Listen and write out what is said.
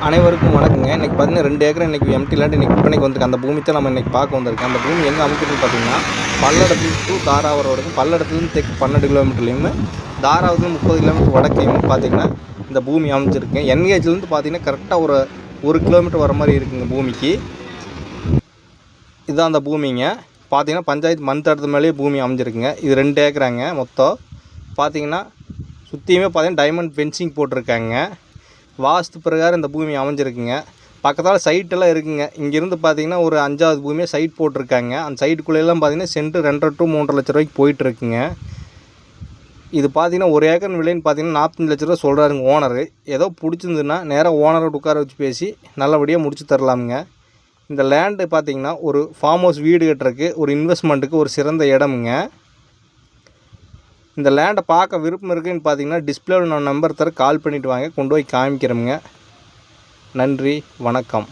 அனைவருக்கும் வணக்கங்க. இன்றைக்கி பார்த்தீங்கன்னா 2 ஏக்கர் இன்றைக்கி எம்டி லேண்ட் இன்றைக்கி விற்பனைக்கு வந்திருக்கு. அந்த பூமி தான் நம்ம இன்றைக்கி பார்க்க வந்திருக்கோம். அந்த பூமி எங்கே அமைக்கிறதுன்னு பார்த்தீங்கன்னா, பல்லடத்துலேருந்து டு தாராபுரம் வரைக்கும், பல்லடத்துலேருந்து தெற்கு 12 கிலோமீட்டர்லையும், தாராபுரத்துலேருந்து 30 கிலோமீட்டர் வடக்கையும் பார்த்தீங்கன்னா இந்த பூமி அமைஞ்சிருக்கு. என்கேஜ்லேருந்து பார்த்தீங்கன்னா கரெக்டாக ஒரு கிலோமீட்டர் வர மாதிரி இருக்குங்க பூமிக்கு. இதுதான் அந்த பூமிங்க. பார்த்தீங்கன்னா பஞ்சாயத்து மண் தடத்து மேலேயே பூமி அமைஞ்சிருக்குங்க. இது 2 ஏக்கராங்க மொத்தம். பார்த்தீங்கன்னா சுற்றியுமே பார்த்தீங்கன்னா டைமண்ட் ஃபென்சிங் போட்டிருக்காங்க. வாஸ்து பிரகாரம் இந்த பூமி அமைஞ்சிருக்குங்க. பக்கத்தால் சைட்டெல்லாம் இருக்குங்க. இங்கேருந்து பார்த்தீங்கன்னா ஒரு 5வது பூமியாக சைட் போட்டிருக்காங்க. அந்த சைட்டுக்குள்ளெல்லாம் பார்த்தீங்கன்னா சென்ட்டு 2.5 to 3.5 லட்ச ரூபாய்க்கு போயிட்டுருக்குங்க. இது பார்த்தீங்கன்னா ஒரு ஏக்கர் விலைன்னு பார்த்தீங்கன்னா 45 லட்ச ரூபா சொல்கிறாருங்க ஓனரு. ஏதோ பிடிச்சிருந்துன்னா நேராக ஓனரை உட்கார வச்சு பேசி நல்லபடியாக முடிச்சு தரலாமுங்க. இந்த லேண்டு பார்த்தீங்கன்னா ஒரு ஃபார்ம் ஹவுஸ் வீடு கட்டுறதுக்கு, ஒரு இன்வெஸ்ட்மெண்ட்டுக்கு ஒரு சிறந்த இடமுங்க. இந்த லேண்டை பார்க்க விருப்பம் இருக்குதுன்னு பார்த்தீங்கன்னா டிஸ்பிளேவில் நான் நம்பர் தர கால் பண்ணிவிட்டு வாங்க, கொண்டு போய் காமிக்கிறோமுங்க. நன்றி, வணக்கம்.